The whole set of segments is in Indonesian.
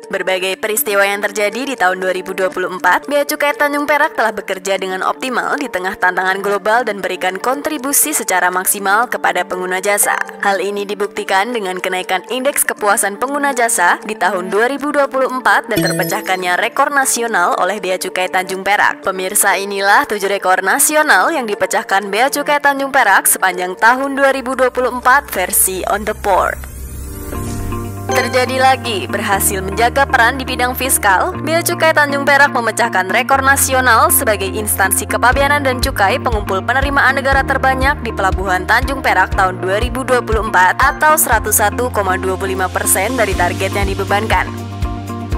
Berbagai peristiwa yang terjadi di tahun 2024, Bea Cukai Tanjung Perak telah bekerja dengan optimal di tengah tantangan global dan berikan kontribusi secara maksimal kepada pengguna jasa. Hal ini dibuktikan dengan kenaikan indeks kepuasan pengguna jasa di tahun 2024 dan terpecahkannya rekor nasional oleh Bea Cukai Tanjung Perak. Pemirsa, inilah 7 rekor nasional yang dipecahkan Bea Cukai Tanjung Perak sepanjang tahun 2024 versi On The Board. Terjadi lagi, berhasil menjaga peran di bidang fiskal, Bea Cukai Tanjung Perak memecahkan rekor nasional sebagai instansi kepabeanan dan cukai pengumpul penerimaan negara terbanyak di Pelabuhan Tanjung Perak tahun 2024 atau 101,25% dari target yang dibebankan.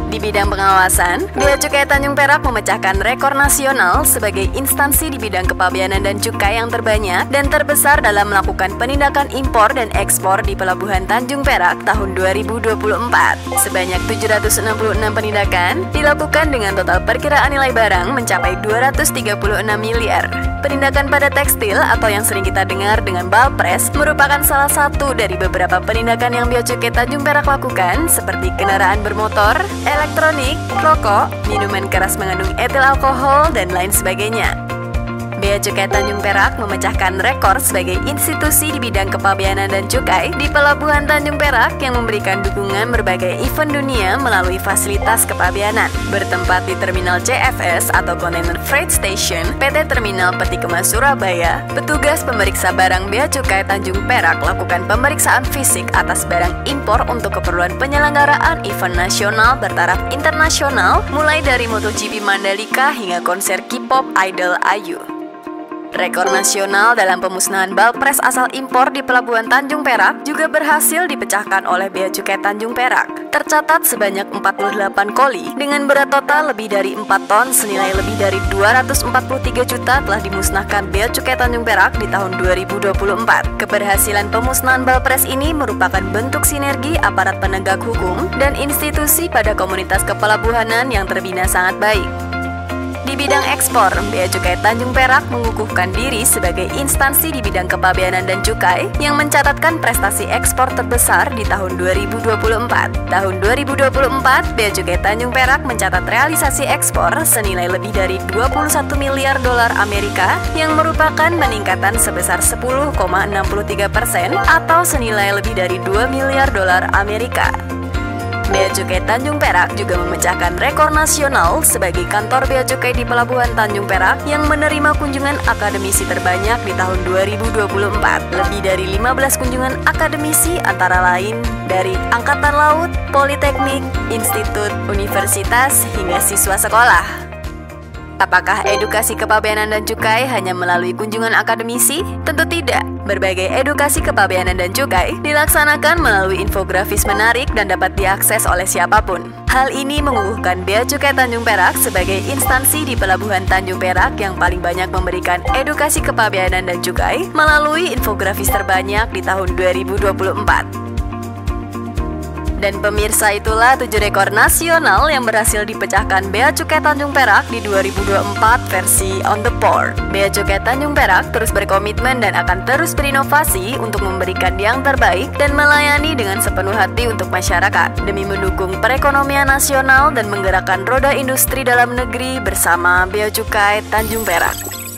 Di bidang pengawasan, Bea Cukai Tanjung Perak memecahkan rekor nasional sebagai instansi di bidang kepabeanan dan cukai yang terbanyak dan terbesar dalam melakukan penindakan impor dan ekspor di Pelabuhan Tanjung Perak tahun 2024. Sebanyak 766 penindakan dilakukan dengan total perkiraan nilai barang mencapai 236 miliar. Penindakan pada tekstil atau yang sering kita dengar dengan balpres merupakan salah satu dari beberapa penindakan yang Bea Cukai Tanjung Perak lakukan seperti kendaraan bermotor, elektronik, rokok, minuman keras mengandung etil alkohol, dan lain sebagainya. Bea Cukai Tanjung Perak memecahkan rekor sebagai institusi di bidang kepabeanan dan cukai di Pelabuhan Tanjung Perak yang memberikan dukungan berbagai event dunia melalui fasilitas kepabeanan. Bertempat di Terminal CFS atau Container Freight Station, PT Terminal Peti Kemas Surabaya, petugas pemeriksa barang Bea Cukai Tanjung Perak lakukan pemeriksaan fisik atas barang impor untuk keperluan penyelenggaraan event nasional bertaraf internasional mulai dari MotoGP Mandalika hingga konser K-pop idol IU. Rekor nasional dalam pemusnahan balpres asal impor di Pelabuhan Tanjung Perak juga berhasil dipecahkan oleh Bea Cukai Tanjung Perak. Tercatat sebanyak 48 koli dengan berat total lebih dari 4 ton senilai lebih dari 243 juta telah dimusnahkan Bea Cukai Tanjung Perak di tahun 2024. Keberhasilan pemusnahan balpres ini merupakan bentuk sinergi aparat penegak hukum dan institusi pada komunitas kepelabuhanan yang terbina sangat baik. Di bidang ekspor, Bea Cukai Tanjung Perak mengukuhkan diri sebagai instansi di bidang kepabeanan dan cukai yang mencatatkan prestasi ekspor terbesar di tahun 2024. Tahun 2024, Bea Cukai Tanjung Perak mencatat realisasi ekspor senilai lebih dari 21 miliar dolar Amerika yang merupakan peningkatan sebesar 10,63% atau senilai lebih dari 2 miliar dolar Amerika. Bea Cukai Tanjung Perak juga memecahkan rekor nasional sebagai kantor Bea Cukai di Pelabuhan Tanjung Perak yang menerima kunjungan akademisi terbanyak di tahun 2024. Lebih dari 15 kunjungan akademisi antara lain dari Angkatan Laut, Politeknik, institut, universitas, hingga siswa sekolah. Apakah edukasi kepabeanan dan cukai hanya melalui kunjungan akademisi? Tentu tidak. Berbagai edukasi kepabeanan dan cukai dilaksanakan melalui infografis menarik dan dapat diakses oleh siapapun. Hal ini mengukuhkan Bea Cukai Tanjung Perak sebagai instansi di Pelabuhan Tanjung Perak yang paling banyak memberikan edukasi kepabeanan dan cukai melalui infografis terbanyak di tahun 2024. Dan pemirsa, itulah 7 rekor nasional yang berhasil dipecahkan Bea Cukai Tanjung Perak di 2024 versi On The Board. Bea Cukai Tanjung Perak terus berkomitmen dan akan terus berinovasi untuk memberikan yang terbaik dan melayani dengan sepenuh hati untuk masyarakat demi mendukung perekonomian nasional dan menggerakkan roda industri dalam negeri bersama Bea Cukai Tanjung Perak.